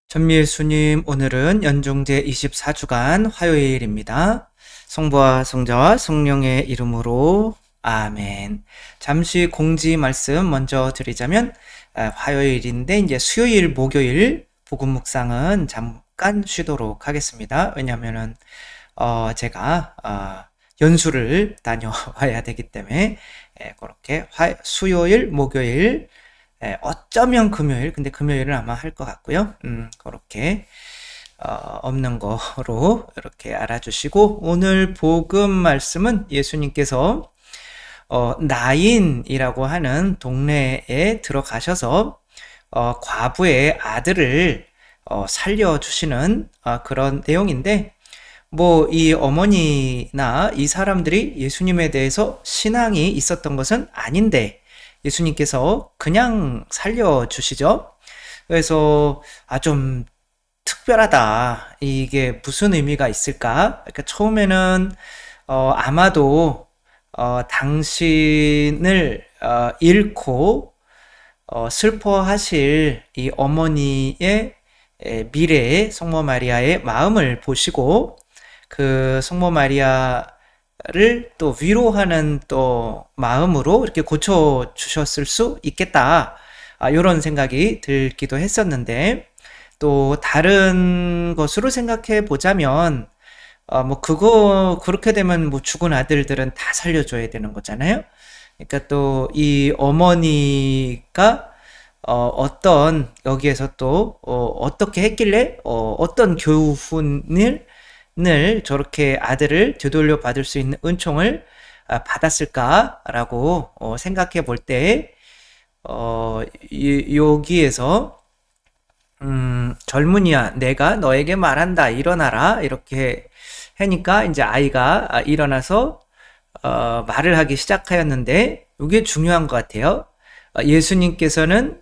전미예수님, 오늘은 연중제 24주간 화요일입니다. 성부와 성자와 성령의 이름으로 아멘. 잠시 공지 말씀 먼저 드리자면, 화요일인데 이제 수요일, 목요일 복음 묵상은 잠깐 쉬도록 하겠습니다. 왜냐하면은 제가 연수를 다녀와야 되기 때문에 그렇게 수요일, 목요일 어쩌면 금요일, 근데 금요일은 아마 할 것 같고요. 그렇게 없는 거로 이렇게 알아주시고, 오늘 복음 말씀은 예수님께서 나인이라고 하는 동네에 들어가셔서 과부의 아들을 살려주시는 그런 내용인데, 뭐 이 어머니나 이 사람들이 예수님에 대해서 신앙이 있었던 것은 아닌데 예수님께서 그냥 살려주시죠. 그래서 좀 특별하다. 이게 무슨 의미가 있을까? 그러니까 처음에는 아마도 당신을 잃고 슬퍼하실 이 어머니의 미래의 성모 마리아의 마음을 보시고 그 성모 마리아를 또 위로하는 또 마음으로 이렇게 고쳐 주셨을 수 있겠다. 이런 생각이 들기도 했었는데, 또 다른 것으로 생각해 보자면 뭐 그거 그렇게 되면 뭐 죽은 아들들은 다 살려줘야 되는 거잖아요. 그러니까 또 이 어머니가 어떤 여기에서 또 어떻게 했길래 어떤 교훈을 저렇게 아들을 되돌려 받을 수 있는 은총을 받았을까라고 생각해 볼 때 여기에서 젊은이야 내가 너에게 말한다 일어나라 이렇게 하니까 이제 아이가 일어나서 말을 하기 시작하였는데, 이게 중요한 것 같아요. 예수님께서는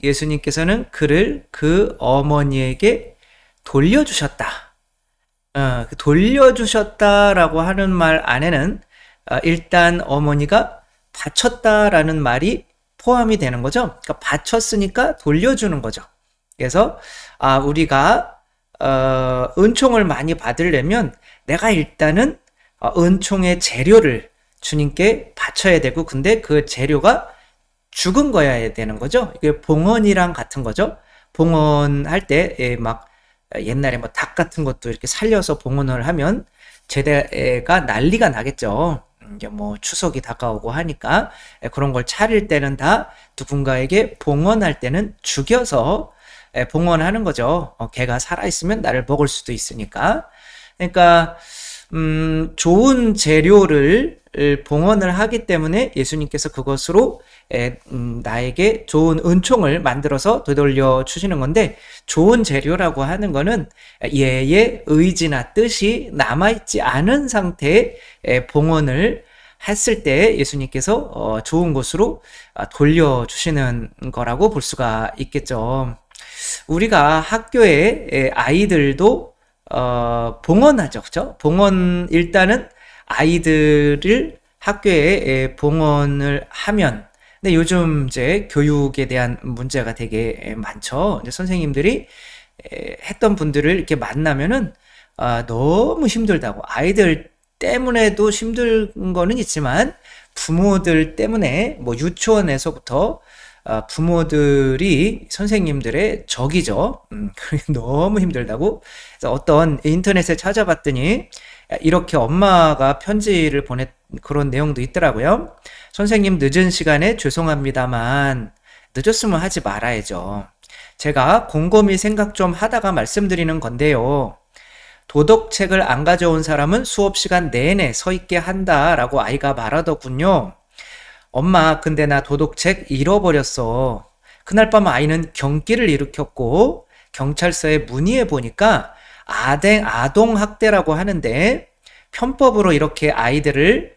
예수님께서는 그를 그 어머니에게 돌려주셨다. 돌려주셨다라고 하는 말 안에는 일단 어머니가 바쳤다라는 말이 포함이 되는 거죠. 그러니까 바쳤으니까 돌려주는 거죠. 그래서 우리가 은총을 많이 받으려면 내가 일단은 은총의 재료를 주님께 바쳐야 되고, 근데 그 재료가 죽은 거여야 되는 거죠. 이게 봉헌이랑 같은 거죠. 봉헌할 때 막 옛날에 뭐 닭 같은 것도 이렇게 살려서 봉헌을 하면 제대가 난리가 나겠죠. 이제 뭐 추석이 다가오고 하니까 그런 걸 차릴 때는 다 누군가에게 봉헌할 때는 죽여서 봉헌하는 거죠. 걔가 살아있으면 나를 먹을 수도 있으니까. 그러니까 좋은 재료를 봉헌을 하기 때문에 예수님께서 그것으로 나에게 좋은 은총을 만들어서 되돌려 주시는 건데, 좋은 재료라고 하는 거는 얘의 의지나 뜻이 남아있지 않은 상태의 봉헌을 했을 때 예수님께서 좋은 곳으로 돌려주시는 거라고 볼 수가 있겠죠. 우리가 학교에 아이들도 봉헌하죠, 그죠? 봉헌 일단은 아이들을 학교에 봉헌을 하면, 근데 요즘 이제 교육에 대한 문제가 되게 많죠. 이제 선생님들이 했던 분들을 이렇게 만나면은 너무 힘들다고, 아이들 때문에도 힘든 거는 있지만 부모들 때문에 뭐 유치원에서부터 부모들이 선생님들의 적이죠. 너무 힘들다고. 그래서 어떤 인터넷에 찾아봤더니 이렇게 엄마가 편지를 보낸 그런 내용도 있더라고요. 선생님, 늦은 시간에 죄송합니다만 늦었으면 하지 말아야죠. 제가 곰곰이 생각 좀 하다가 말씀드리는 건데요. 도덕책을 안 가져온 사람은 수업 시간 내내 서 있게 한다라고 아이가 말하더군요. 엄마, 근데 나 도덕책 잃어버렸어. 그날 밤 아이는 경기를 일으켰고 경찰서에 문의해 보니까 아동학대라고 하는데, 편법으로 이렇게 아이들을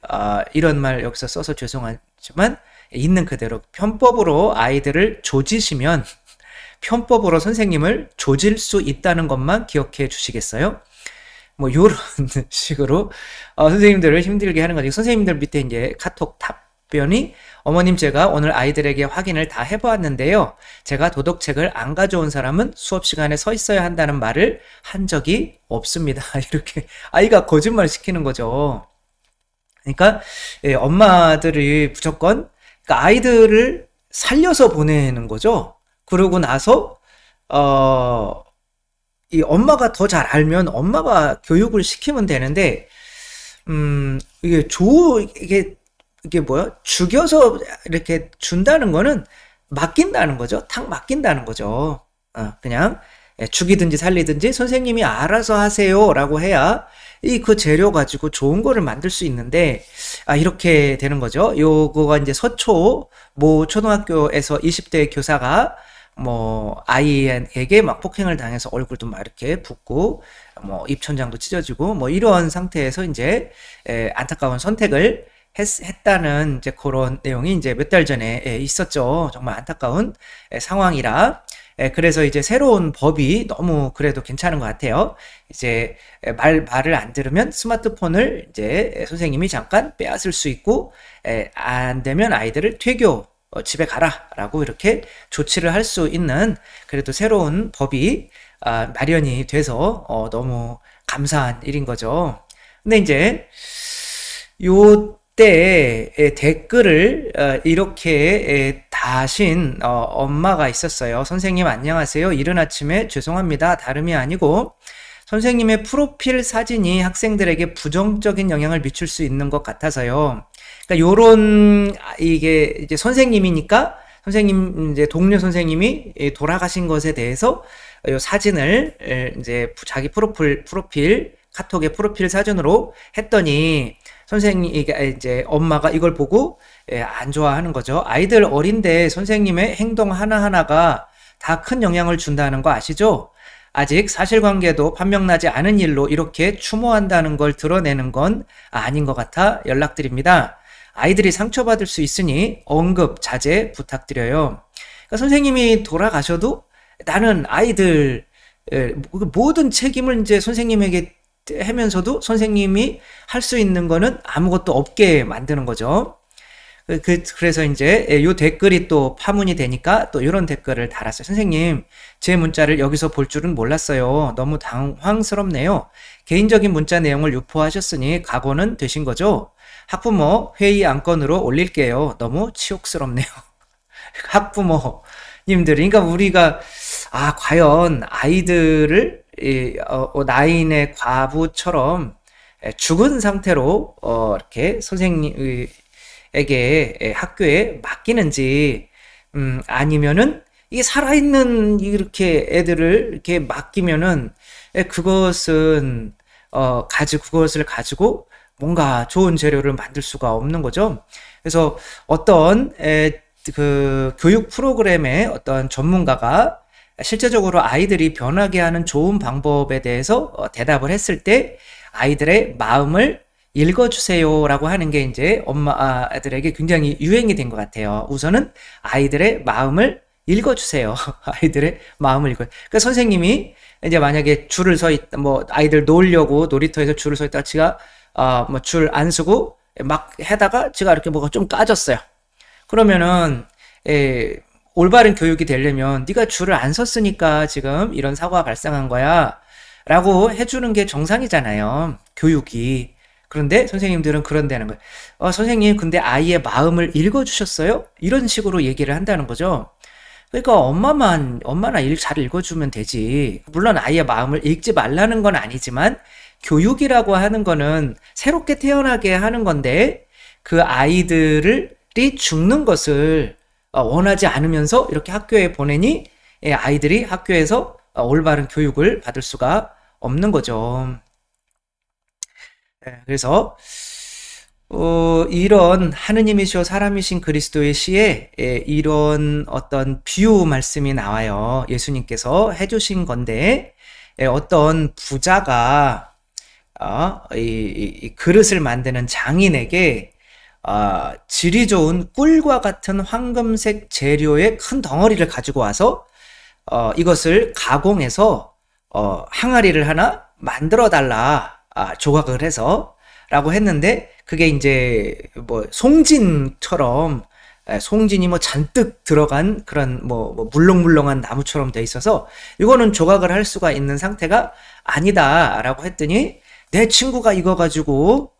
이런 말 여기서 써서 죄송하지만 있는 그대로 편법으로 아이들을 조지시면 편법으로 선생님을 조질 수 있다는 것만 기억해 주시겠어요? 뭐 요런 식으로 선생님들을 힘들게 하는 거지. 선생님들 밑에 이제 카톡 답 답변이 어머님 제가 오늘 아이들에게 확인을 다 해보았는데요. 제가 도덕책을 안 가져온 사람은 수업 시간에 서 있어야 한다는 말을 한 적이 없습니다. 이렇게 아이가 거짓말 시키는 거죠. 그러니까 엄마들이 무조건 그러니까 아이들을 살려서 보내는 거죠. 그러고 나서 이 엄마가 더 잘 알면 엄마가 교육을 시키면 되는데 이게 이게 뭐야? 죽여서 이렇게 준다는 거는 맡긴다는 거죠. 탁 맡긴다는 거죠. 그냥 죽이든지 살리든지 선생님이 알아서 하세요라고 해야 그 재료 가지고 좋은 거를 만들 수 있는데 이렇게 되는 거죠. 요거가 이제 서초 모 초등학교에서 20대 교사가 뭐 아이에게 막 폭행을 당해서 얼굴도 막 이렇게 붓고 뭐 입천장도 찢어지고 뭐 이런 상태에서 이제 안타까운 선택을 했다는 이제 그런 내용이 이제 몇 달 전에 있었죠. 정말 안타까운 상황이라. 그래서 이제 새로운 법이 너무 그래도 괜찮은 것 같아요. 이제 말을 안 들으면 스마트폰을 이제 선생님이 잠깐 빼앗을 수 있고, 안 되면 아이들을 퇴교, 집에 가라라고 이렇게 조치를 할 수 있는 그래도 새로운 법이 마련이 돼서 너무 감사한 일인 거죠. 근데 이제 요때 댓글을 이렇게 다신 엄마가 있었어요. 선생님 안녕하세요. 이른 아침에 죄송합니다. 다름이 아니고 선생님의 프로필 사진이 학생들에게 부정적인 영향을 미칠 수 있는 것 같아서요. 그러니까 요런 이게 이제 선생님이니까 선생님 이제 동료 선생님이 돌아가신 것에 대해서 요 사진을 이제 자기 프로필 카톡의 프로필 사진으로 했더니 선생님 이제 엄마가 이걸 보고 안 좋아하는 거죠. 아이들 어린데 선생님의 행동 하나하나가 다 큰 영향을 준다는 거 아시죠? 아직 사실관계도 판명나지 않은 일로 이렇게 추모한다는 걸 드러내는 건 아닌 것 같아 연락드립니다. 아이들이 상처받을 수 있으니 언급 자제 부탁드려요. 그러니까 선생님이 돌아가셔도 나는 아이들 모든 책임을 이제 선생님에게 하면서도 선생님이 할 수 있는 거는 아무것도 없게 만드는 거죠. 그래서 이제 요 댓글이 또 파문이 되니까 또 이런 댓글을 달았어요. 선생님, 제 문자를 여기서 볼 줄은 몰랐어요. 너무 당황스럽네요. 개인적인 문자 내용을 유포하셨으니 각오는 되신 거죠? 학부모 회의 안건으로 올릴게요. 너무 치욕스럽네요. 학부모님들, 그러니까 우리가 과연 아이들을 나인의 과부처럼 죽은 상태로 이렇게 선생님 에게 학교에 맡기는지 아니면은 이게 살아있는 이렇게 애들을 이렇게 맡기면은 그것을 가지고 뭔가 좋은 재료를 만들 수가 없는 거죠. 그래서 어떤 그 교육 프로그램의 어떤 전문가가 실제적으로 아이들이 변하게 하는 좋은 방법에 대해서 대답을 했을 때 아이들의 마음을 읽어주세요라고 하는 게 이제 엄마들에게 굉장히 유행이 된 것 같아요. 우선은 아이들의 마음을 읽어주세요. 아이들의 마음을 그러니까 선생님이 이제 만약에 줄을 서 있다, 뭐 아이들 놓으려고 놀이터에서 줄을 서 있다가 지가 뭐 줄 안 서고 막 해다가 지가 이렇게 뭐가 좀 까졌어요. 그러면은 올바른 교육이 되려면 네가 줄을 안 섰으니까 지금 이런 사고가 발생한 거야 라고 해주는 게 정상이잖아요. 교육이. 그런데 선생님들은 그런다는 거예요. 선생님 근데 아이의 마음을 읽어주셨어요? 이런 식으로 얘기를 한다는 거죠. 그러니까 엄마나 잘 읽어주면 되지. 물론 아이의 마음을 읽지 말라는 건 아니지만 교육이라고 하는 거는 새롭게 태어나게 하는 건데 그 아이들이 죽는 것을 원하지 않으면서 이렇게 학교에 보내니 아이들이 학교에서 올바른 교육을 받을 수가 없는 거죠. 그래서 이런 하느님이시오 사람이신 그리스도의 시에 이런 어떤 비유 말씀이 나와요. 예수님께서 해주신 건데 어떤 부자가 이 그릇을 만드는 장인에게 질이 좋은 꿀과 같은 황금색 재료의 큰 덩어리를 가지고 와서 이것을 가공해서 항아리를 하나 만들어 달라. 조각을 해서 라고 했는데 그게 이제 뭐 송진처럼 송진이 뭐 잔뜩 들어간 그런 뭐 물렁물렁한 나무처럼 돼 있어서 이거는 조각을 할 수가 있는 상태가 아니다라고 했더니 내 친구가 이거 가지고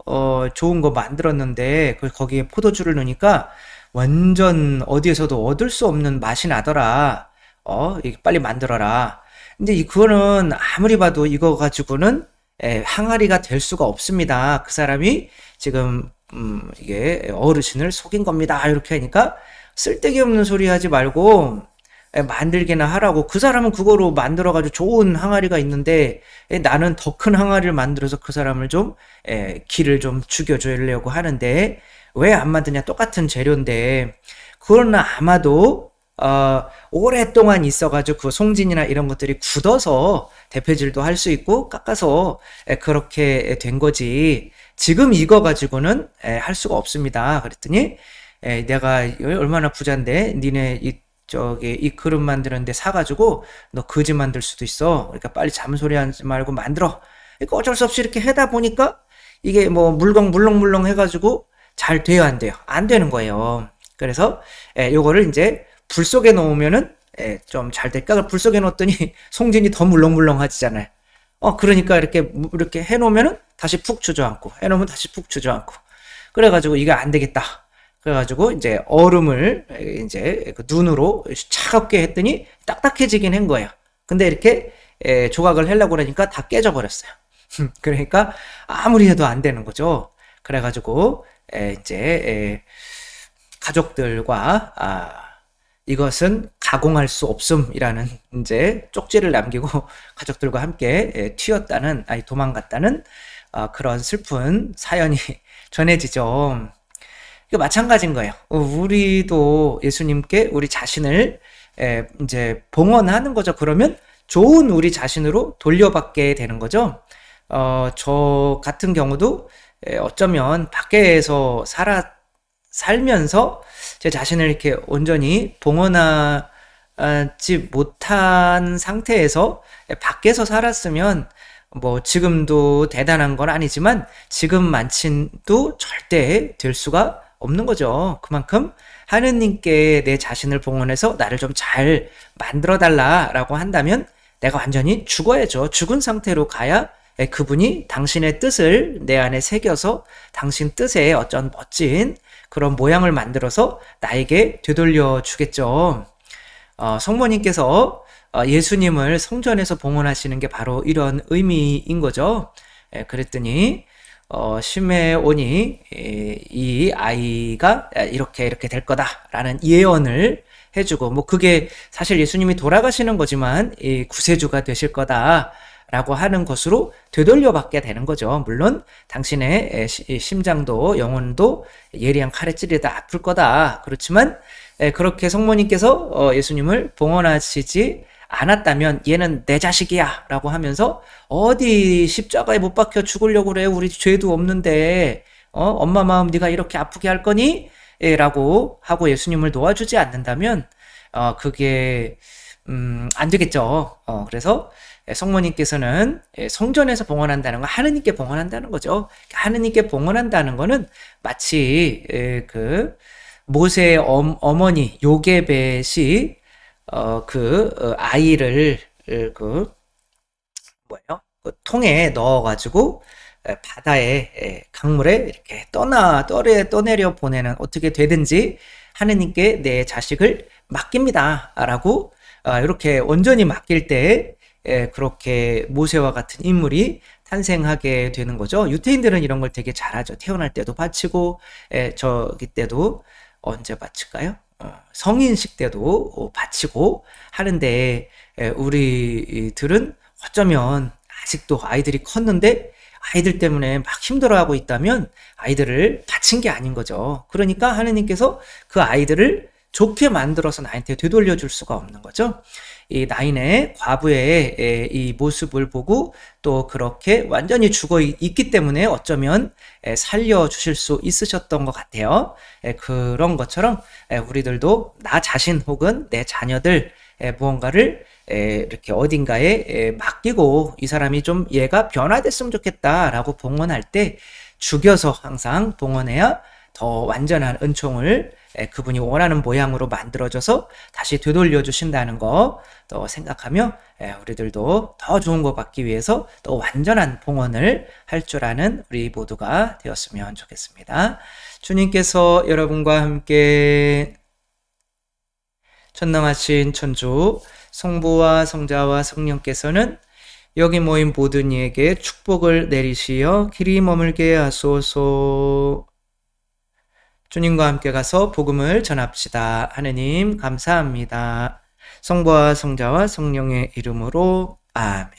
좋은 거 만들었는데 거기에 포도주를 넣으니까 완전 어디에서도 얻을 수 없는 맛이 나더라. 이거 빨리 만들어라. 근데 그거는 아무리 봐도 이거 가지고는 항아리가 될 수가 없습니다. 그 사람이 지금 이게 어르신을 속인 겁니다. 이렇게 하니까 쓸데기 없는 소리 하지 말고 만들게나 하라고. 그 사람은 그거로 만들어가지고 좋은 항아리가 있는데 나는 더 큰 항아리를 만들어서 그 사람을 좀 기를 좀 죽여주려고 하는데 왜 안 만드냐. 똑같은 재료인데. 그거는 아마도 오랫동안 있어가지고 그 송진이나 이런 것들이 굳어서 대패질도 할 수 있고 깎아서 그렇게 된 거지. 지금 이거 가지고는 할 수가 없습니다. 그랬더니 내가 얼마나 부잔데 니네 이 그릇 만드는데 사가지고 너 거지 만들 수도 있어. 그러니까 빨리 잠소리 하지 말고 만들어. 그러니까 어쩔 수 없이 이렇게 해다 보니까 이게 뭐 물렁물렁 해가지고 잘 돼요, 안 돼요? 안 되는 거예요. 그래서 요거를 이제 불 속에 놓으면은 좀 잘 될까? 불 속에 넣었더니 송진이 더 물렁물렁하지잖아요. 그러니까 이렇게 해놓으면은 다시 푹 주저앉고, 해놓으면 다시 푹 주저앉고. 그래가지고 이게 안 되겠다. 그래가지고 이제 얼음을 이제 그 눈으로 차갑게 했더니 딱딱해지긴 한 거예요. 근데 이렇게 조각을 하려고 그러니까 다 깨져버렸어요. 그러니까 아무리 해도 안 되는 거죠. 그래가지고 이제 가족들과 이것은 가공할 수 없음이라는 이제 쪽지를 남기고 가족들과 함께 튀었다는, 도망갔다는 그런 슬픈 사연이 전해지죠. 이거 마찬가지인 거예요. 우리도 예수님께 우리 자신을 이제 봉헌하는 거죠. 그러면 좋은 우리 자신으로 돌려받게 되는 거죠. 저 같은 경우도 어쩌면 밖에서 살면서 제 자신을 이렇게 온전히 봉헌하지 못한 상태에서 밖에서 살았으면 뭐 지금도 대단한 건 아니지만 지금만큼도 절대 될 수가 없는 거죠. 그만큼 하느님께 내 자신을 봉헌해서 나를 좀 잘 만들어 달라라고 한다면 내가 완전히 죽어야죠. 죽은 상태로 가야 그분이 당신의 뜻을 내 안에 새겨서 당신 뜻에 어쩐 멋진 그런 모양을 만들어서 나에게 되돌려 주겠죠. 성모님께서 예수님을 성전에서 봉헌하시는 게 바로 이런 의미인 거죠. 그랬더니 시메온이 이 아이가 이렇게 될 거다라는 예언을 해주고, 뭐 그게 사실 예수님이 돌아가시는 거지만 이 구세주가 되실 거다라고 하는 것으로 되돌려 받게 되는 거죠. 물론 당신의 심장도 영혼도 예리한 칼에 찌르다 아플 거다. 그렇지만 그렇게 성모님께서 예수님을 봉헌하시지 않았다면 얘는 내 자식이야 라고 하면서 어디 십자가에 못 박혀 죽으려고 그래. 우리 죄도 없는데 엄마 마음 네가 이렇게 아프게 할 거니? 라고 하고 예수님을 놓아주지 않는다면 그게 안 되겠죠. 그래서 성모님께서는 성전에서 봉헌한다는 건 하느님께 봉헌한다는 거죠. 하느님께 봉헌한다는 거는 마치 그 모세의 어머니 요게벳이 아이를 그 통에 넣어가지고 바다에 강물에 이렇게 떠내려 보내는, 어떻게 되든지 하느님께 내 자식을 맡깁니다라고 이렇게 온전히 맡길 때 그렇게 모세와 같은 인물이 탄생하게 되는 거죠. 유태인들은 이런 걸 되게 잘하죠. 태어날 때도 바치고 저기 때도 언제 바칠까요? 성인식 때도 바치고 하는데 우리들은 어쩌면 아직도 아이들이 컸는데 아이들 때문에 막 힘들어하고 있다면 아이들을 바친 게 아닌 거죠. 그러니까 하느님께서 그 아이들을 좋게 만들어서 나한테 되돌려 줄 수가 없는 거죠. 이 나인의 과부의 이 모습을 보고 또 그렇게 완전히 죽어 있기 때문에 어쩌면 살려 주실 수 있으셨던 것 같아요. 그런 것처럼 우리들도 나 자신 혹은 내 자녀들 무언가를 이렇게 어딘가에 맡기고 이 사람이 좀 얘가 변화됐으면 좋겠다라고 봉헌할 때 죽여서 항상 동원해야 더 완전한 은총을 그분이 원하는 모양으로 만들어줘서 다시 되돌려 주신다는 거 또 생각하며 우리들도 더 좋은 거 받기 위해서 더 완전한 봉헌을 할 줄 아는 우리 모두가 되었으면 좋겠습니다. 주님께서 여러분과 함께 전능하신 천주 성부와 성자와 성령께서는 여기 모인 모든 이에게 축복을 내리시어 길이 머물게 하소서. 주님과 함께 가서 복음을 전합시다. 하느님 감사합니다. 성부와 성자와 성령의 이름으로 아멘.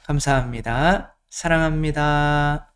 감사합니다. 사랑합니다.